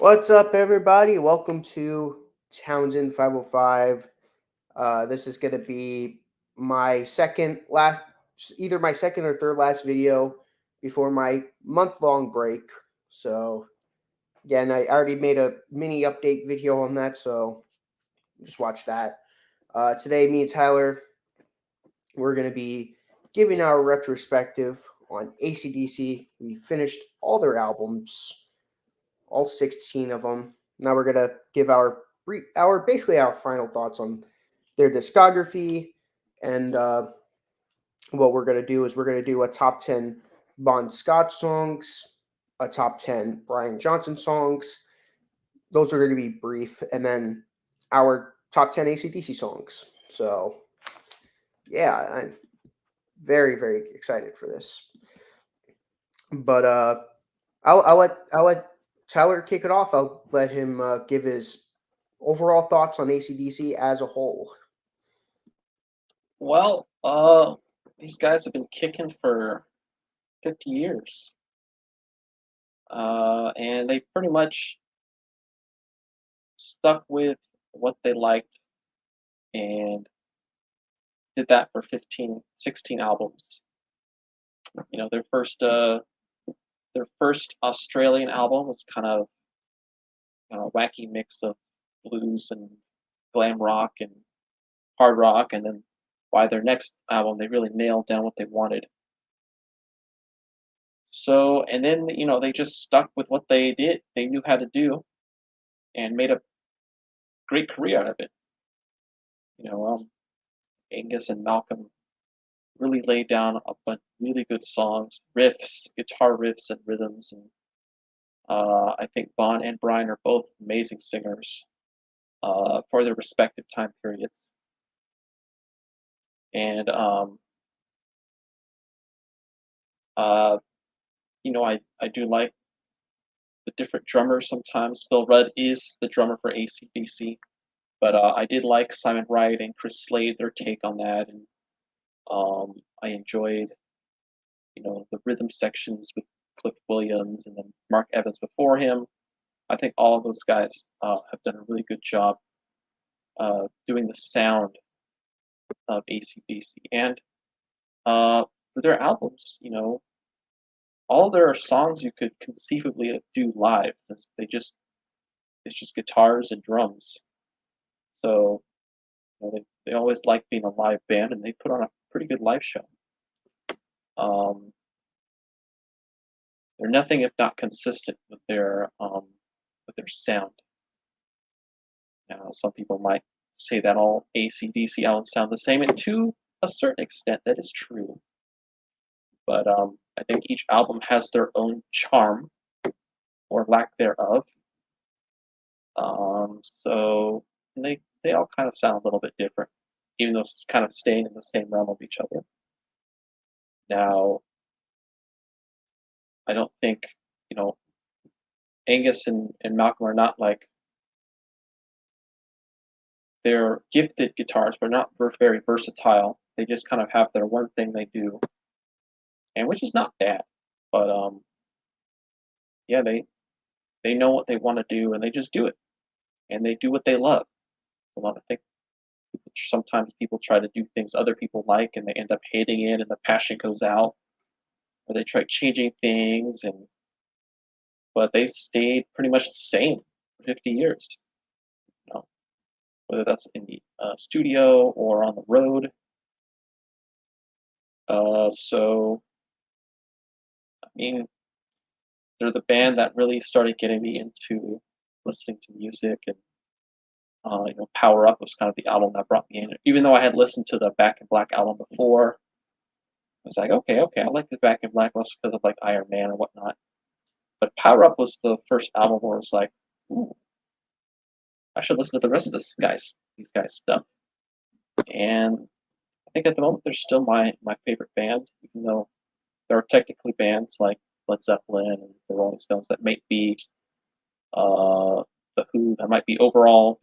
What's up, everybody? Welcome to Townsend 505. This is going to be my second last, either my second or third last video before my month-long break. So, again, I already made a mini update video on that, so just watch that. Today, me and Tyler, we're going to be giving our retrospective on AC/DC. We finished all their albums, all 16 of them. Now we're gonna give our final thoughts on their discography, and what we're gonna do is we're gonna do a top 10 Bon Scott songs, a top 10 Brian Johnson songs. Those are going to be brief, and then our top 10 AC/DC songs. So yeah, I'm very excited for this. But I'll let Tyler kick it off. I'll let him give his overall thoughts on AC/DC as a whole. Well, these guys have been kicking for 50 years. And they pretty much stuck with what they liked and did that for 15, 16 albums. You know, their first Australian album was kind of a wacky mix of blues and glam rock and hard rock, and then by their next album, they really nailed down what they wanted. So, and then, they just stuck with what they did, they knew how to do, and made a great career out of it. You know, Angus and Malcolm really laid down a bunch of really good songs, riffs, guitar riffs, and rhythms. And I think Bon and Brian are both amazing singers for their respective time periods. And uh, I do like the different drummers sometimes. Phil Rudd is the drummer for AC/DC, but I did like Simon Wright and Chris Slade, their take on that, and I enjoyed, the rhythm sections with Cliff Williams and then Mark Evans before him. I think all of those guys have done a really good job doing the sound of AC/DC. And for their albums, all their songs you could conceivably do live. It's just guitars and drums. So they always like being a live band, and they put on a pretty good live show. Um, they're nothing if not consistent with their sound. Now, some people might say that all AC/DC albums sound the same, and to a certain extent, that is true. But I think each album has their own charm, or lack thereof. So they all kind of sound a little bit different, even though it's kind of staying in the same realm of each other. Now, I don't think Angus and Malcolm are not like, they're gifted guitarists, but not very versatile. They just kind of have their one thing they do, and which is not bad. But yeah, they know what they want to do, and they just do it, and they do what they love. A lot of things. Sometimes people try to do things other people like, and they end up hating it, and the passion goes out. Or they try changing things, but they stayed pretty much the same for 50 years. You know, whether that's in the studio or on the road. So, I mean, they're the band that really started getting me into listening to music, and Power Up was kind of the album that brought me in. Even though I had listened to the Back in Black album before, I was like, okay, I like the Back in Black also because of like Iron Man and whatnot. But Power Up was the first album where it was like, ooh, I should listen to the rest of these guys stuff. And I think at the moment they're still my favorite band, even though there are technically bands like Led Zeppelin and the Rolling Stones that might be uh, the Who that might be overall,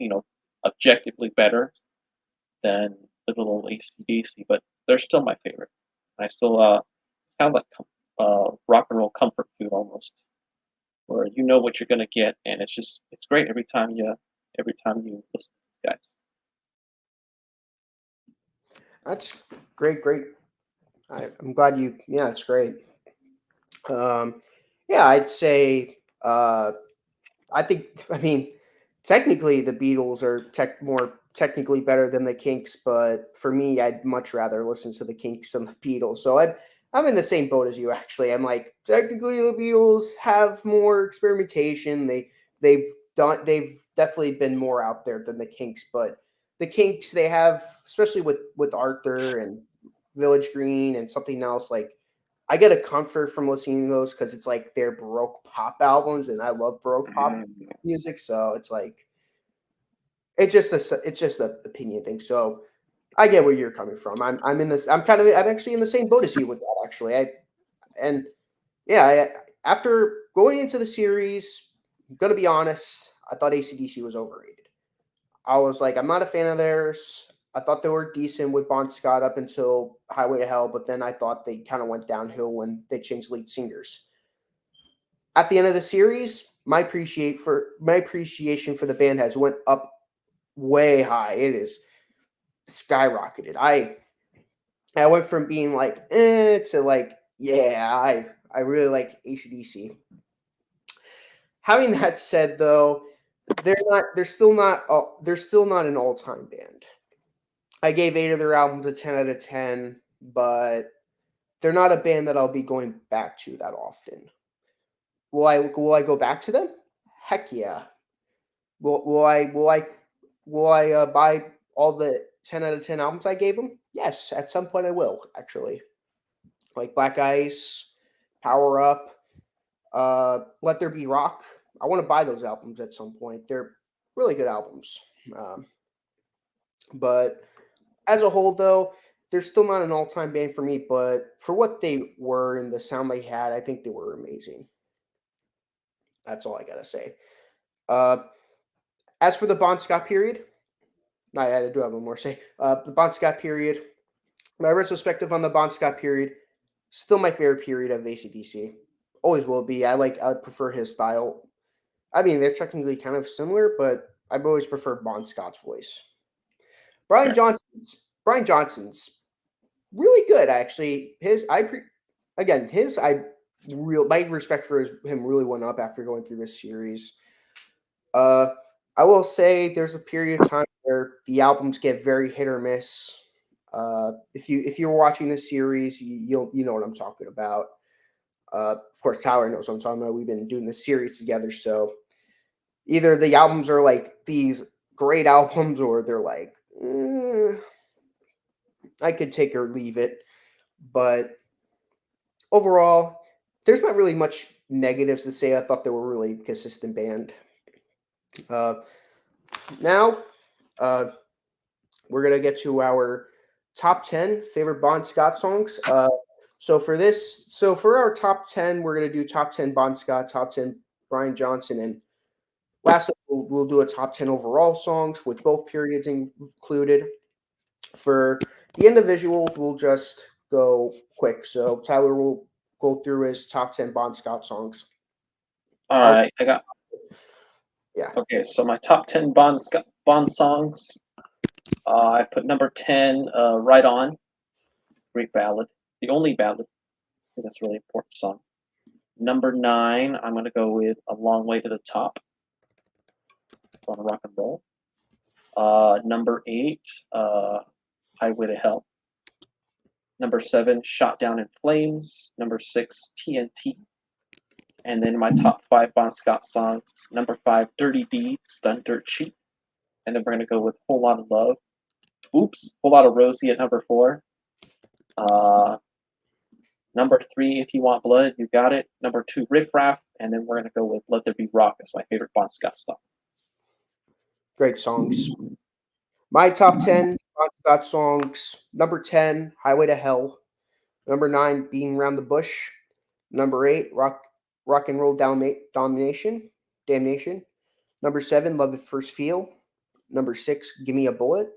objectively better than the little AC/DC, but they're still my favorite. I still kind of like rock and roll comfort food almost. where you know what you're gonna get, and it's great every time you listen to these guys. That's great, great. I'm glad you. Yeah, it's great. Um, yeah, I'd say. I think. I mean, technically, the Beatles are more technically better than the Kinks, but for me, I'd much rather listen to the Kinks than the Beatles. So I'm in the same boat as you. Actually, I'm like technically the Beatles have more experimentation. They've they've definitely been more out there than the Kinks, but the Kinks they have, especially with Arthur and Village Green and something else like I get a comfort from listening to those because it's like they're Baroque pop albums, and I love Baroque pop Mm, music. So it's like it's just a opinion thing. So I get where you're coming from. I'm in this. I'm actually in the same boat as you with that. Actually, and yeah, after going into the series, I'm gonna be honest. I thought ACDC was overrated. I was like, I'm not a fan of theirs. I thought they were decent with Bon Scott up until Highway to Hell, but then I thought they kind of went downhill when they changed lead singers. At the end of the series, my appreciation for the band has went up way high. It is skyrocketed. I went from being like to like yeah, I really like ACDC. Having that said, though, they're still not an all time band. I gave 8 of their albums a 10 out of 10, but they're not a band that I'll be going back to that often. Will I go back to them? Heck yeah. Will I buy all the 10 out of 10 albums I gave them? Yes, at some point I will actually. Like Black Ice, Power Up, Let There Be Rock. I want to buy those albums at some point. They're really good albums. Um, but as a whole, though, they're still not an all-time band for me. But for what they were and the sound they had, I think they were amazing. That's all I gotta say. Uh, as for the Bon Scott period, I do have one more to say. The Bon Scott period, my retrospective on the Bon Scott period, still my favorite period of ACDC. Always will be. I prefer his style. I mean, they're technically kind of similar, but I've always preferred Bon Scott's voice. Brian sure. Johnson's Brian Johnson's really good actually. Again his I real my respect for him really went up after going through this series. Uh, I will say there's a period of time where the albums get very hit or miss. If you're watching this series, you know what I'm talking about. Of course, Tyler knows what I'm talking about. We've been doing this series together, so either the albums are like these great albums, or they're like I could take or leave it. But overall, there's not really much negatives to say. I thought they were a really consistent band. Uh, now, uh, we're gonna get to our top 10 favorite Bon Scott songs. So for our top 10, we're gonna do top 10 Bon Scott, top 10 Brian Johnson, and lastly, we'll do a top 10 overall songs with both periods included. For the individuals, we'll just go quick. So Tyler will go through his top 10 Bon Scott songs. All I'll right, I got yeah, okay. So my top 10 Bond songs. I put number 10, "Right On," great ballad, the only ballad. I think that's a really important song. Number 9, I'm gonna go with "A Long Way to the Top" on rock and roll. Number 8, "Highway to Hell." Number 7, "Shot Down in Flames." Number 6, "TNT." And then my top 5 Bon Scott songs. Number 5, "Dirty Deeds," "Done Dirt Cheap." And then we're gonna go with "Whole Lot of Love." Oops, "Whole Lot of Rosie" at number 4. Uh, Number 3, "If You Want Blood," You Got It. Number 2, "Riff Raff," and then we're gonna go with "Let There Be Rock" as my favorite Bon Scott song. great songs. My top 10 Bon Scott songs. Number 10, Highway to Hell. Number 9, Being Around the Bush. Number 8, Rock and Roll Domination. Damnation. Number 7, Love at First Feel. Number 6, Give Me a Bullet.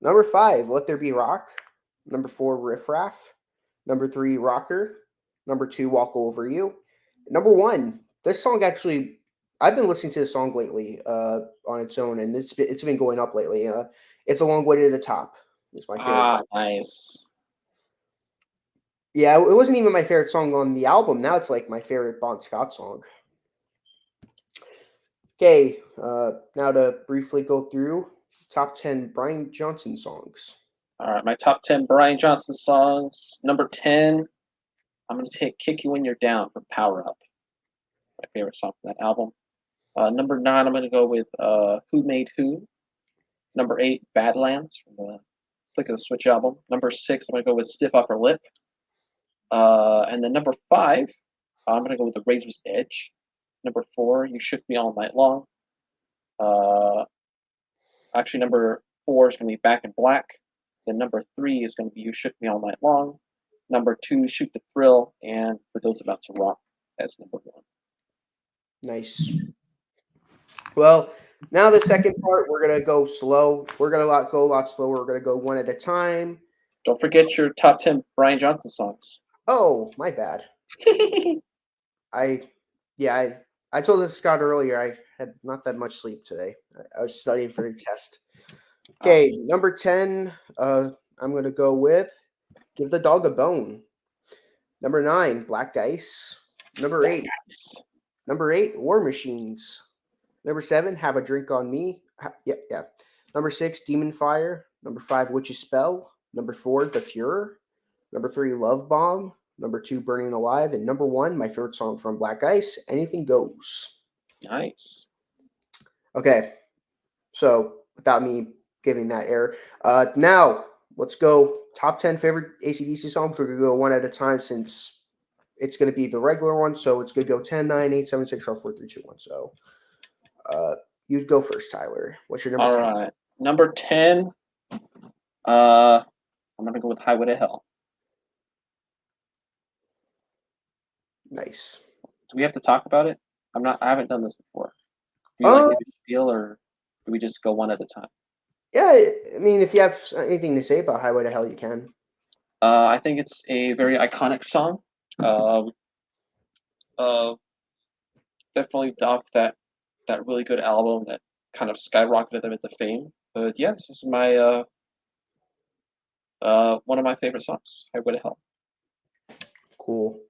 Number 5, Let There Be Rock. Number 4, Riff Raff. Number 3, Rocker. Number 2, Walk Over You. Number 1, this song actually, I've been listening to this song lately on its own, and it's been going up lately. It's a long way to the top. It's my favorite Ah, Bon. nice. Yeah, it wasn't even my favorite song on the album. Now it's like my favorite Bon Scott song. Okay, now to briefly go through top 10 Brian Johnson songs. All right, my top 10 Brian Johnson songs. Number 10, I'm going to take Kick You When You're Down from Power Up, my favorite song from that album. Number 9, I'm going to go with Who Made Who. Number 8, Badlands from the Flick of the Switch album. Number 6, I'm going to go with Stiff Upper Lip. And then number 5, I'm going to go with The Razor's Edge. Number 4, You Shook Me All Night Long. Actually, number 4 is going to be Back in Black. Then number 3 is going to be You Shook Me All Night Long. Number 2, Shoot the Thrill. And For Those About to Rock as number 1. Nice. Well, now the second part, we're gonna go slow. We're gonna go a lot slower. We're gonna go one at a time. Don't forget your top 10 Brian Johnson songs. Oh, my bad. I, yeah, I told this Scott earlier. I had not that much sleep today. I was studying for the test. Okay, number 10. I'm gonna go with "Give the Dog a Bone." Number 9, Black Ice. Number 8, War Machines. Number 7, Have a Drink on Me. Yeah. Number 6, Demon Fire. Number 5, Witch's Spell. Number 4, The Fuhrer. Number 3, Love Bomb. Number 2, Burning Alive. And number 1, my favorite song from Black Ice, Anything Goes. Nice. Okay, so without me giving that error, now let's go top 10 favorite AC/DC songs. We're going to go one at a time since it's going to be the regular one. So it's going to go 10, 9, 8, 7, 6, 5, 4, 3, 2, 1. So you'd go first, Tyler. What's your number All 10? right. Number 10, I'm going to go with Highway to Hell. Nice. Do we have to talk about it? I haven't done this before. Do you like give a spiel, or do we just go one at a time? Yeah, I mean, if you have anything to say about Highway to Hell, you can. I think it's a very iconic song. Definitely off that really good album that kind of skyrocketed them into fame. But yeah, this is my one of my favorite songs. Highway to Hell. Cool.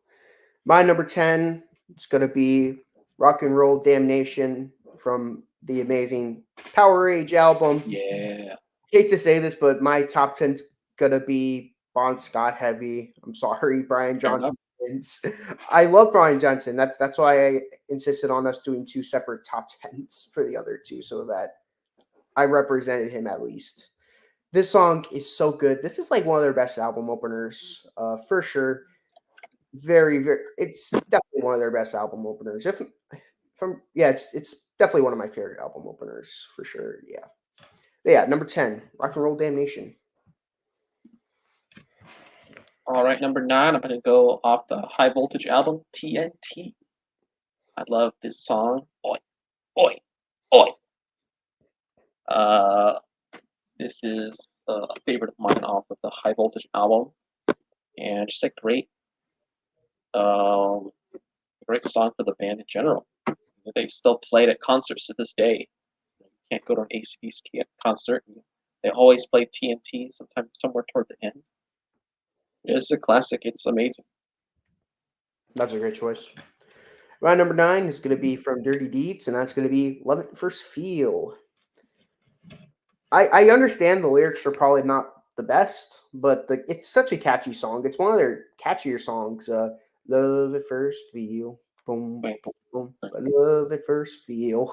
My number 10 is going to be Rock and Roll Damnation from the amazing Power Age album. Yeah. Hate to say this, but my top 10 is going to be Bon Scott heavy. I'm sorry, Brian Johnson. I love Brian Johnson. That's why I insisted on us doing 2 separate top 10s for the other 2 so that I represented him at least. This song is so good. This is like one of their best album openers, for sure. Very, very. It's definitely one of their best album openers. It's definitely one of my favorite album openers for sure. Yeah. But yeah, number 10, Rock and Roll Damnation. All right, number 9, I'm gonna go off the High Voltage album, TNT. I love this song. Oi, oi, oi. This is a favorite of mine off of the High Voltage album, and just a um, great song for the band in general. They still play it at concerts to this day. You can't go to an AC/DC concert. They always play TNT, sometimes somewhere toward the end. It's a classic. It's amazing. That's a great choice. My number 9 is going to be from Dirty Deeds, and that's going to be Love It First Feel. I understand the lyrics are probably not the best, but it's such a catchy song. It's one of their catchier songs. Love at first feel, boom, boom, boom. Love at first feel,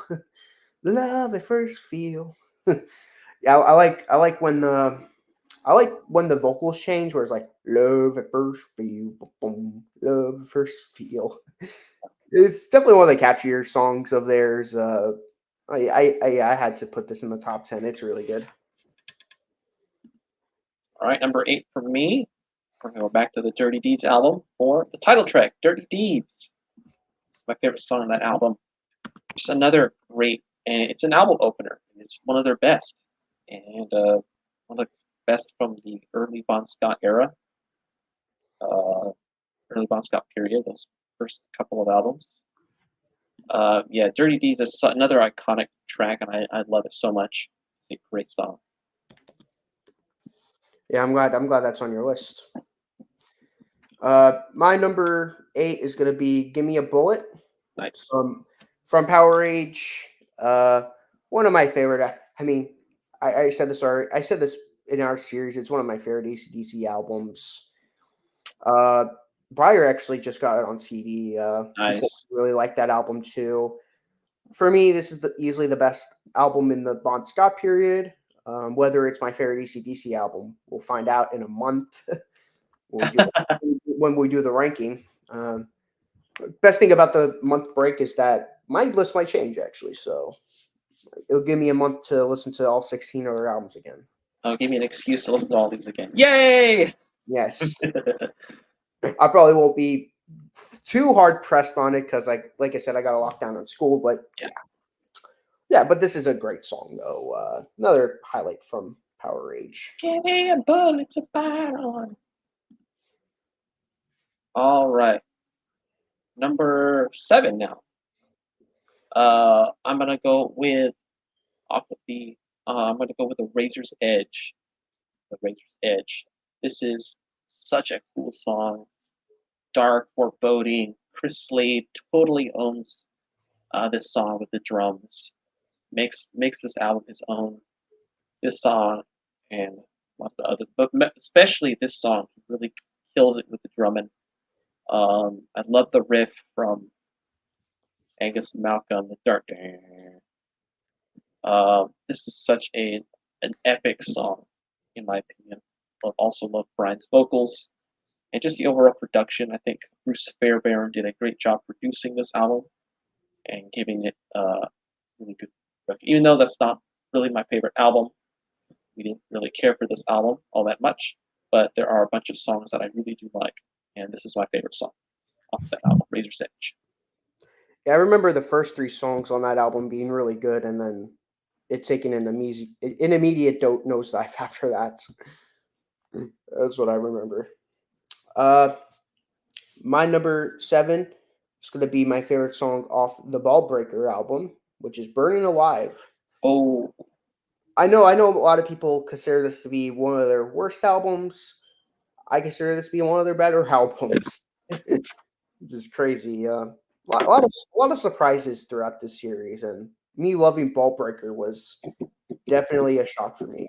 love at first feel. Yeah, I like when the vocals change, where it's like love at first feel, boom, love at first feel. It's definitely one of the catchier songs of theirs. I had to put this in the top 10. It's really good. All right, number 8 for me. We're gonna go back to the Dirty Deeds album for the title track, "Dirty Deeds." My favorite song on that album. Just another great, and it's an album opener. It's one of their best, and one of the best from the early Bon Scott era, early Bon Scott period. Those first couple of albums. Yeah, Dirty Deeds is another iconic track, and I love it so much. It's a great song. Yeah, I'm glad that's on your list. My number 8 is gonna be "Give Me a Bullet" Nice. from Power Age. One of my favorite. I mean, I said this already. I said this in our series. It's one of my favorite AC/DC albums. Uh, Breyer actually just got it on CD. He said Nice. he really liked that album too. For me, this is easily the best album in the Bon Scott period. Whether it's my favorite AC/DC album, we'll find out in a month when we do the ranking. Best thing about the month break is that my list might change actually, so it'll give me a month to listen to all 16 other albums again. Oh, give me an excuse to listen to all these again. Yay! Yes, I probably won't be too hard pressed on it because, like I said, I got a lockdown on school. But Yeah. yeah. But this is a great song though. Another highlight from Power Rage. Give me a bullet to bite on. All right, number 7 now. I'm gonna go with off of the. I'm gonna go with the Razor's Edge. The Razor's Edge. This is such a cool song. Dark, foreboding. Chris Slade totally owns this song with the drums. Makes this album his own. This song and a lot of the other, but especially this song, he really kills it with the drumming. I love the riff from Angus and Malcolm, the dark. This is such an epic song, in my opinion. I also love Brian's vocals and just the overall production. I think Bruce Fairbairn did a great job producing this album and giving it really good. Even though that's not really my favorite album, we didn't really care for this album all that much. But there are a bunch of songs that I really do like, and this is my favorite song off that album, Razor's Edge. Yeah, I remember the first 3 songs on that album being really good, and then it taking an immediate nosedive after that. That's what I remember. Uh, my number 7 is going to be my favorite song off the Ball Breaker album, which is "Burning Alive." Oh, I know a lot of people consider this to be one of their worst albums. I consider this to be one of their better albums. This is crazy. A lot of surprises throughout this series, and me loving Ball Breaker was definitely a shock for me.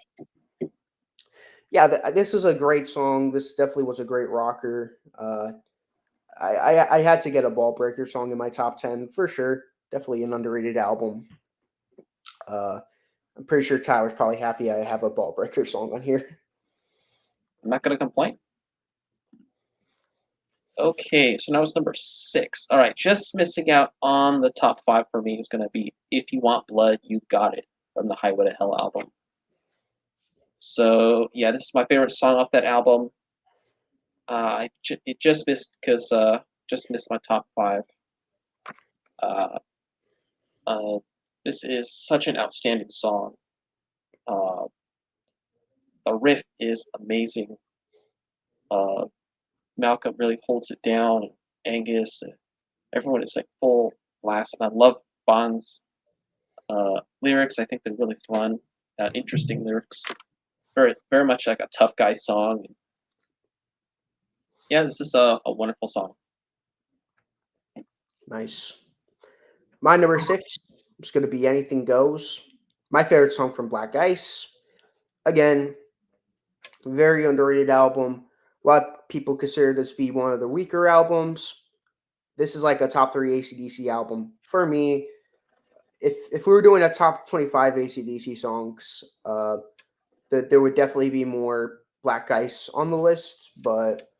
Yeah, this was a great song. This definitely was a great rocker. I had to get a Ball Breaker song in my top 10 for sure. Definitely an underrated album. Uh, I'm pretty sure Tyler's probably happy I have a Ball Breaker song on here. I'm not gonna complain. Okay, so now it's number 6. All right, just missing out on the top 5 for me is gonna be "If You Want Blood, You Got It" from the Highway to Hell album. So yeah, this is my favorite song off that album. It just missed because just missed my top 5. Uh, uh, this is such an outstanding song. Uh, the riff is amazing. Uh, Malcolm really holds it down. Angus, everyone is like full blast. And I love Bond's lyrics. I think they're really fun, interesting lyrics. Very much like a tough guy song. Yeah, this is a wonderful song. Nice. My number 6 is going to be "Anything Goes." My favorite song from Black Ice. Again, very underrated album. A lot of people consider this to be one of the weaker albums. This is like a top 3 ACDC album for me. If we were doing a top 25 ACDC songs, there would definitely be more Black Ice on the list, but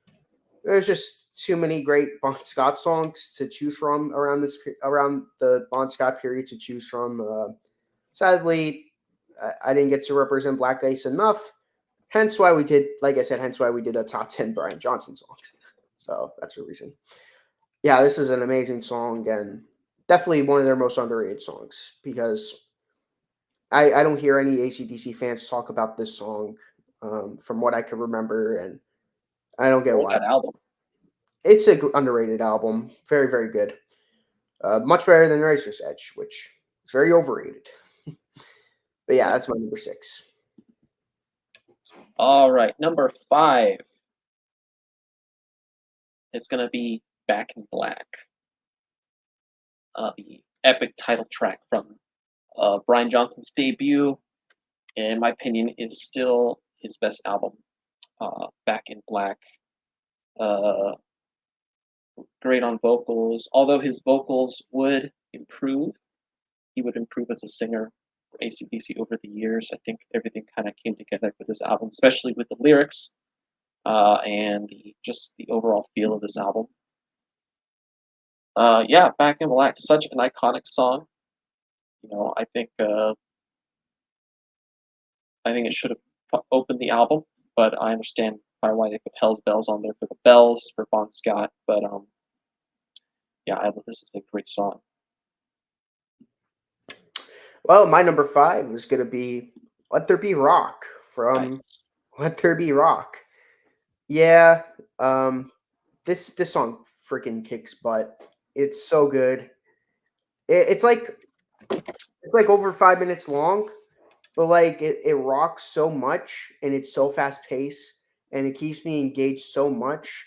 there's just too many great Bon Scott songs to choose from around the Bon Scott period to choose from. Sadly, I didn't get to represent Black Ice enough. Hence why we did, like I said, hence why we did a top 10 Brian Johnson songs. So that's the reason. Yeah, this is an amazing song and definitely one of their most underrated songs because I don't hear any ACDC fans talk about this song from what I can remember, and I don't get Or why. that album. It's a underrated album. Very, very good. Much better than Razor's Edge, which is very overrated. But yeah, Yeah. that's my number 6. All right, number 5. It's gonna be Back in Black, the epic title track from Brian Johnson's debut. In my opinion, is still his best album. Back in Black. Uh, Great on vocals. Although his vocals would improve, he would improve as a singer for AC/DC over the years. I think everything kind of came together for this album, especially with the lyrics and just the overall feel of this album. Yeah, Back in Black, such an iconic song. I think it should have opened the album, but I understand why they put Hell's Bells on there for the bells for Bon Scott. But yeah, this is a great song. Well, my number 5 is going to be Let There Be Rock from Nice. Let There Be Rock. Yeah, um, this song freaking kicks butt. It's so good. It's like over 5 minutes long, but like it rocks so much and it's so fast paced and it keeps me engaged so much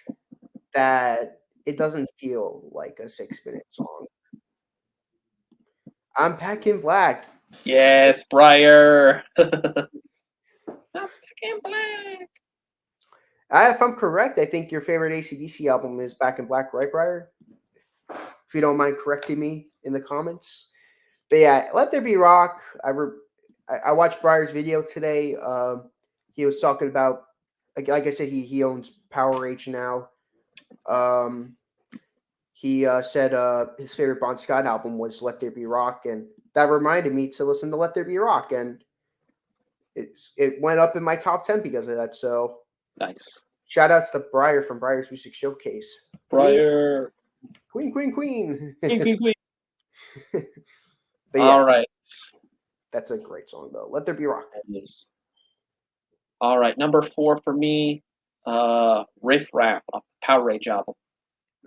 that it doesn't feel like a 6 minute song. I'm Back in Black. Yes, Briar. I'm Back in Black. If I'm correct, I think your favorite ACDC album is Back in Black, right, Briar? If you don't mind correcting me in the comments. But yeah, Let There Be Rock. I watched Briar's video today. He was talking about, like I said, he owns Power H now. Um, he said his favorite Bon Scott album was Let There Be Rock, and that reminded me to listen to Let There Be Rock, and it went up in my top 10 because of that. So Nice. shout outs to Briar from Briar's Music Showcase. Queen, Briar. queen, queen, queen. Queen, queen, queen. But All yeah, right. that's a great song though. Let There Be Rock. That is. All right. Number 4 for me, Riff Raff off the Power Rage album.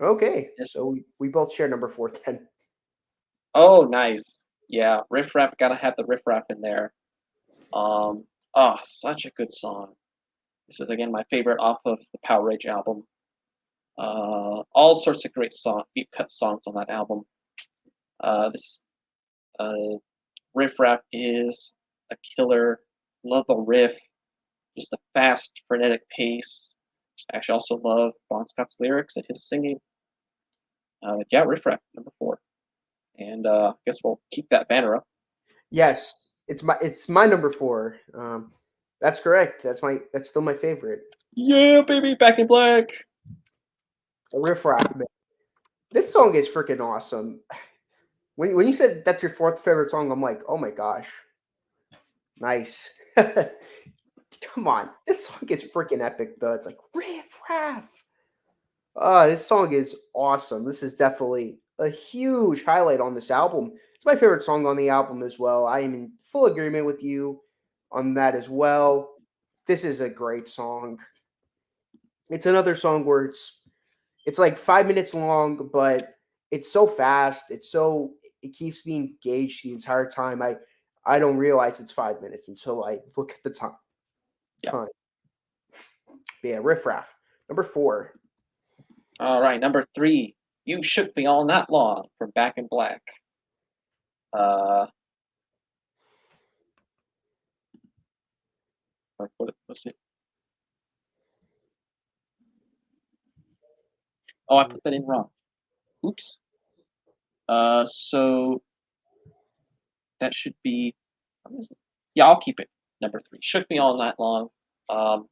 Okay, This, so we both share number 4 then. oh, nice. Yeah, Riff Raff, gotta have the Riff Raff in there. Such a good song. This is again my favorite off of the Power Rage album. All sorts of great deep cut songs on that album. This uh, Riff Raff is a killer. Love the riff, just a fast, frenetic pace. I actually also love Bon Scott's lyrics and his singing. Yeah, Riff Raff, number 4. And I guess we'll keep that banner up. Yes, it's my number 4. That's correct. That's still my favorite. Yeah, baby, Back in Black. A Riff Raff. This song is freaking awesome. When you said that's your 4th favorite song, I'm like, oh my gosh, nice. Come on, this song is freaking epic though. It's like Riff Raff. This song is awesome. This is definitely a huge highlight on this album. It's my favorite song on the album as well. I am in full agreement with you on that as well. This is a great song. It's another song where it's like 5 minutes long, but it's so fast. It keeps me engaged the entire time. I don't realize it's 5 minutes until I look at the time. Yeah. But yeah, Riff Raff. Number 4. All right, number 3. You Shook Me All Night Long from Back in Black. Uh, what was it? Oh, I put that in wrong. Oops. So that should be. Yeah, I'll keep it. Number 3. Shook Me All Night Long. Um,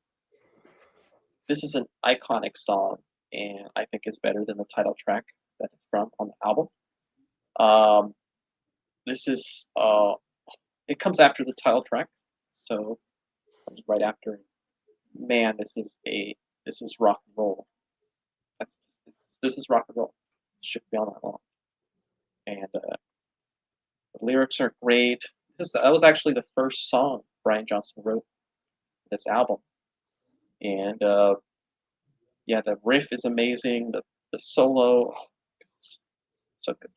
this is an iconic song, and I think it's better than the title track that it's from on the album. This is it comes after the title track, so right after. Man, this is rock and roll. That's this is rock and roll. Shook Me All Night Long, and the lyrics are great. That was actually the first song Brian Johnson wrote for this album, and yeah, the riff is amazing. The solo, oh, so good.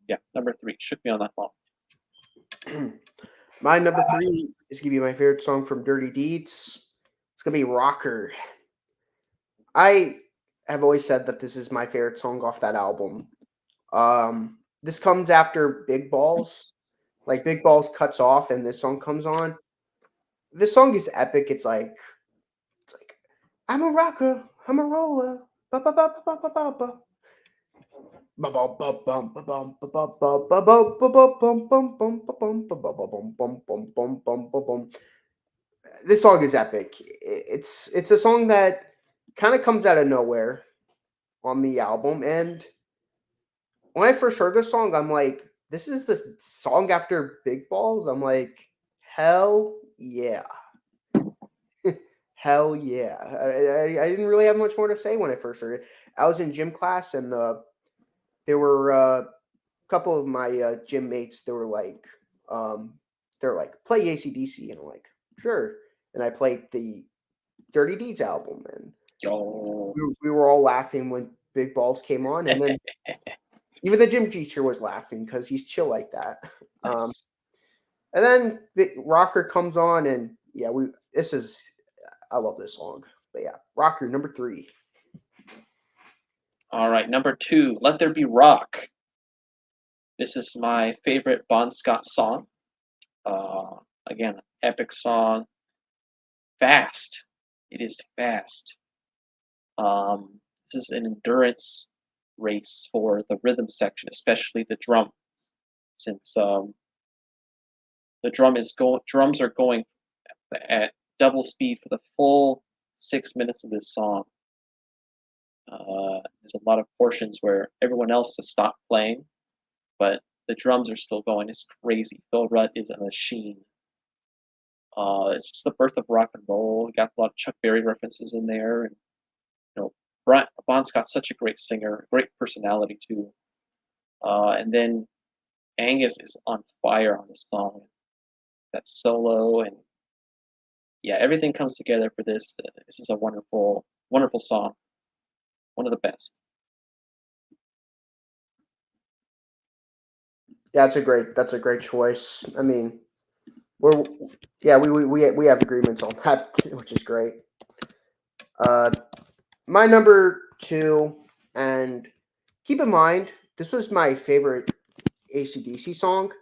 Yeah, number 3. Shook Me on That Phone. My number 3 is gonna be my favorite song from Dirty Deeds. It's gonna be Rocker. I have always said that this is my favorite song off that album. This comes after Big Balls. Like Big Balls cuts off and this song comes on. This song is epic. It's like I'm a rocker, I'm a roller. Ba ba ba ba ba ba ba ba. Ba ba ba bum ba bum ba ba ba ba ba ba ba bum bum bum ba bum ba ba ba bum bum bum bum bum ba bum. This song is epic. It's a song that kind of comes out of nowhere on the album, and when I first heard this song, I'm like, this is the song after Big Balls. I'm like, hell yeah. Hell yeah. I didn't really have much more to say when I first heard it. I was in gym class and there were a couple of my gym mates that were like, they're like, play ACDC. And I'm like, sure. And I played the Dirty Deeds album and Yo. we were all laughing when Big Balls came on. And then even the gym teacher was laughing because he's chill like that. Um, Nice. and then the Rocker comes on and yeah, this is I love this song. But yeah, Rocker number 3. All right, number 2, Let There Be Rock. This is my favorite Bon Scott song. Uh, Again, epic song. Fast. It is fast. This is an endurance race for the rhythm section, especially the drum, since the drums are going at double speed for the full 6 minutes of this song. There's a lot of portions where everyone else has stopped playing, but the drums are still going. It's crazy. Phil Rudd is a machine. It's just the birth of rock and roll. We got a lot of Chuck Berry references in there, and you know, Bon Scott's such a great singer, great personality too. And then Angus is on fire on this song. That solo and yeah, everything comes together for this. This is a wonderful, wonderful song. One of the best. That's a great choice. I mean, we're yeah, we have agreements on that, which is great. Uh, my number 2, and keep in mind, this was my favorite ACDC song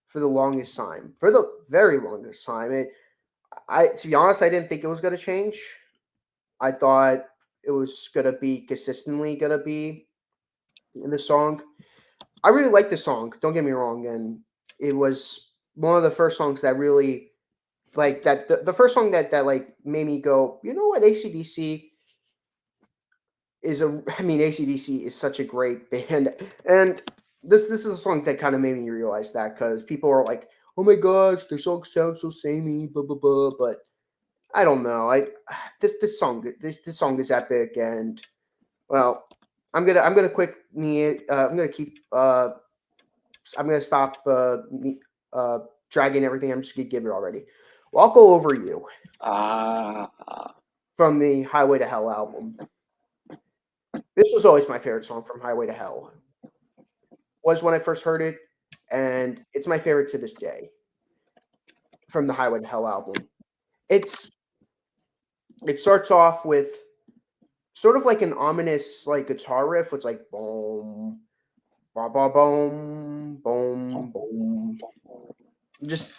for the longest time. For the very longest time. To be honest, I didn't think it was gonna change. I thought it was gonna be consistently gonna be in the song. I really like the song. Don't get me wrong, and it was one of the first songs that really like that. The first song that like made me go, you know what, ACDC is a. I mean, ACDC is such a great band, and this is a song that kind of made me realize that because people are like, oh my gosh, their songs sound so samey, blah blah blah, but I don't know. This song is epic, and well, I'm gonna quick me. I'm gonna keep. I'm gonna stop. Dragging everything. I'm just gonna give it already. Walk all over you Ah, from the Highway to Hell album. This was always my favorite song from Highway to Hell. Was when I first heard it, and it's my favorite to this day from the Highway to Hell album. It's it starts off with sort of like an ominous like guitar riff. It's like boom, ba ba boom, boom, boom. Just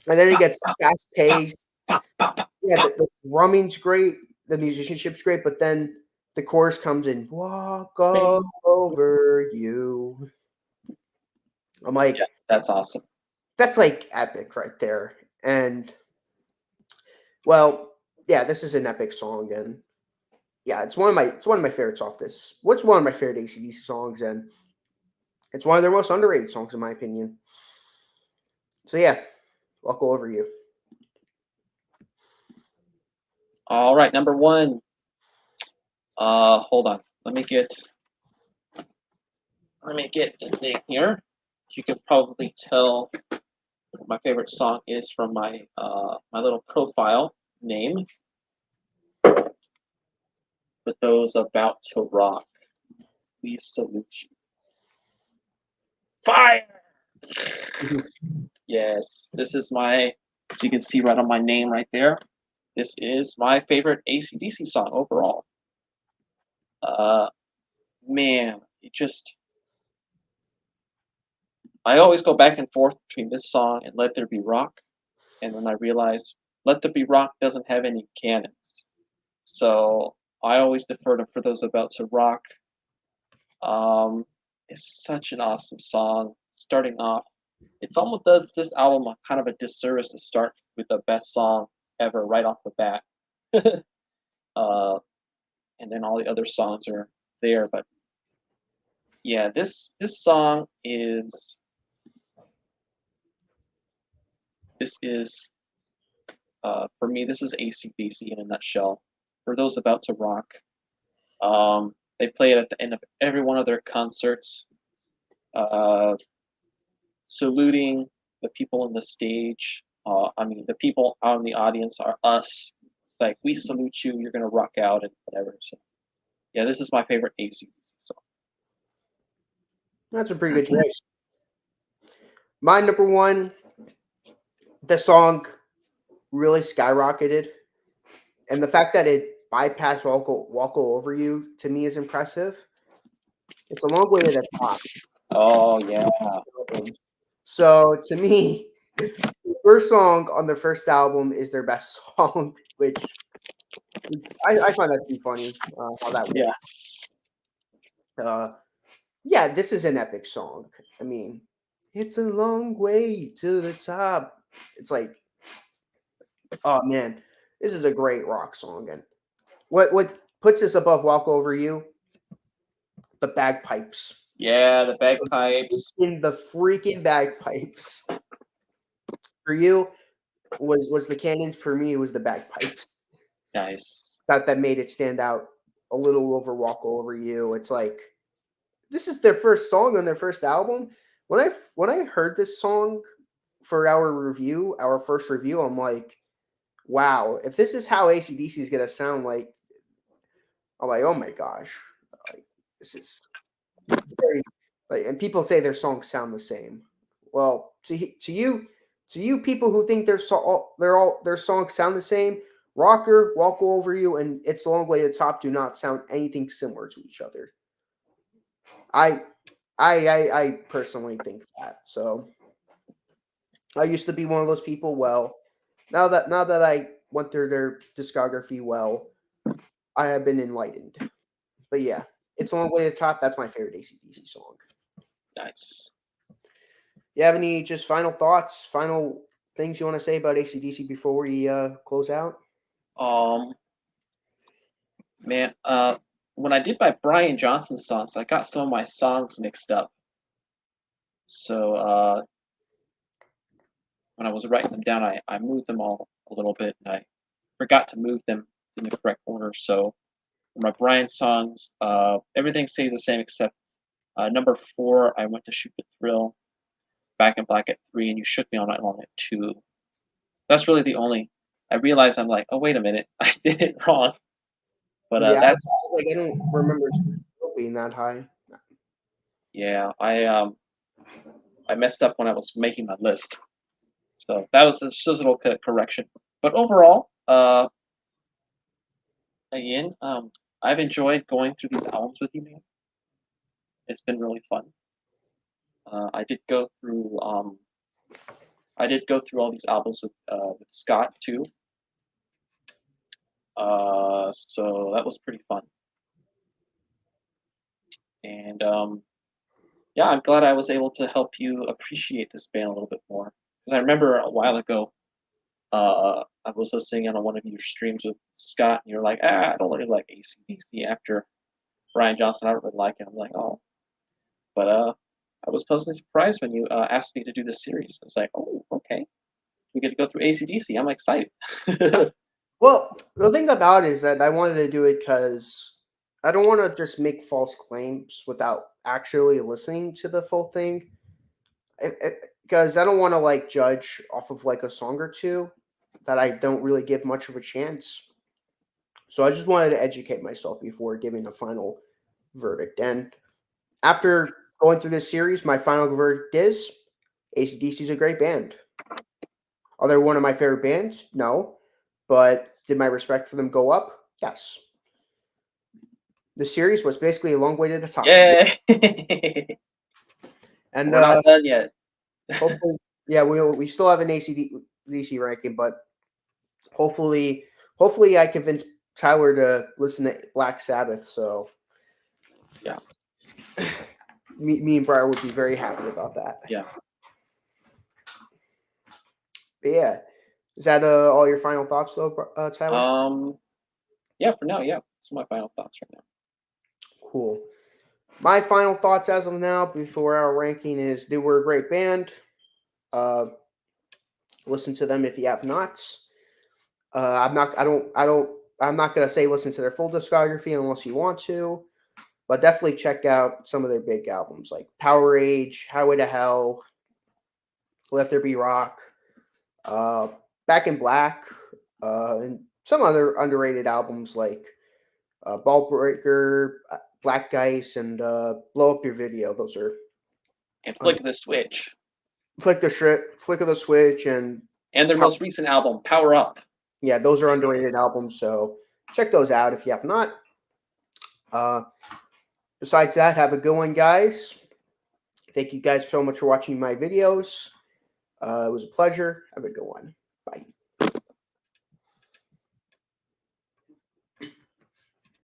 and then it gets fast paced. Yeah, the drumming's great, the musicianship's great, but then the chorus comes in, walk all over you. I'm yeah, like, that's awesome. that's like epic right there. And well, yeah, this is an epic song, and yeah, it's one of my favorites off this. What's one of my favorite ACDC songs, and it's one of their most underrated songs in my opinion. So yeah, walk all over you. All right, number 1. Hold on. Let me get the thing here. You can probably tell what my favorite song is from my little profile name. With those about to rock, we salute you. Fire! Mhm. Yes, this is my, as you can see right on my name right there, this is my favorite AC/DC song overall. Uh, man, it just, I always go back and forth between this song and Let There Be Rock, and then I realize Let There Be Rock doesn't have any cannons. So I always defer to For Those About to Rock. Um, it's such an awesome song. Starting off, it's almost does this album a kind of a disservice to start with the best song ever right off the bat. uh, and then all the other songs are there. But yeah, this song is this is for me this is AC/DC in a nutshell. For Those About to Rock, they play it at the end of every one of their concerts, uh, saluting the people on the stage. I mean, the people out in the audience are us. Like we salute you, you're gonna rock out and whatever. So yeah, this is my favorite AC That's a pretty good choice. My number one, the song really skyrocketed, and the fact that it bypassed Walk All Over You to me is impressive. It's a long way to the top. Oh yeah, So to me, the first song on the first album is their best song, which I find that to be funny how that yeah, works. Uh, yeah, this is an epic song. I mean, it's a long way to the top. It's like, oh man, this is a great rock song. And what puts this above Walk Over You? The bagpipes. yeah. The bagpipes, In the freaking bagpipes. For you, was the cannons. For me, it was the bagpipes. nice. That made it stand out a little over Walk Over You. It's like this is their first song on their first album. When I heard this song for our first review, I'm like, wow, if this is how ACDC is gonna sound like, I'm like, oh my gosh, like this is very like, and people say their songs sound the same. Well, to you people who think their songs sound the same, Rocker, Walk Over You, and It's a Long Way to the Top do not sound anything similar to each other. I I personally think that. So I used to be one of those people. Well, now that I went through their discography, well, I have been enlightened. But yeah, It's a Long Way to the Top. That's my favorite ACDC song. Nice. You have any just final thoughts, final things you want to say about ACDC before we close out? Um, man, when I did my Brian Johnson songs, I got some of my songs mixed up. So when I was writing them down, I moved them all a little bit, and I forgot to move them in the correct order. So for my Brian songs, everything stayed the same except number 4. I went to Shoot the Thrill, Back in Black at 3, and You Shook Me All Night Long at 2. That's really the only. I realized I'm like, oh wait a minute, I did it wrong. But Yeah, that's like I don't remember being that high. yeah. I messed up when I was making my list, so that was just a little correction. But overall, again, I've enjoyed going through these albums with you, man. It's been really fun. I did go through all these albums with Scott too. So that was pretty fun. And yeah, I'm glad I was able to help you appreciate this band a little bit more. Because I remember a while ago, I was listening on one of your streams with Scott, and you're like, I don't really like AC/DC after Brian Johnson. I don't really like it. I'm like, oh, but I was pleasantly surprised when you asked me to do this series. I was like, oh, okay, we get to go through AC/DC. I'm excited. Well, the thing about it is that I wanted to do it because I don't want to just make false claims without actually listening to the full thing. Because I don't want to like judge off of like a song or two that I don't really give much of a chance. So I just wanted to educate myself before giving a final verdict. And after going through this series, my final verdict is AC/DC is a great band. Are they one of my favorite bands? No. But did my respect for them go up? Yes. The series was basically a long way to the top. Yay! And We're not done yet. hopefully, yeah, we still have an AC/DC ranking, but hopefully I convinced Tyler to listen to Black Sabbath. So Yeah. me and Briar would be very happy about that. Yeah. But yeah, is that all your final thoughts though, Tyler? Yeah, for now, yeah. That's my final thoughts right now. Cool. My final thoughts as of now, before our ranking, is they were a great band. Listen to them if you have not. I'm not. I don't. I don't. I'm not gonna say listen to their full discography unless you want to, but definitely check out some of their big albums like Power Age, Highway to Hell, Let There Be Rock, uh, Back in Black, and some other underrated albums like Ball Breaker, Black Dice, and Blow Up Your Video. Those are And Flick the Switch. Flick of the Switch, and And their most recent album, Power Up. yeah, those are underrated albums. So check those out if you have not. Besides that, have a good one, guys. Thank you guys so much for watching my videos. It was a pleasure. Have a good one. Bye.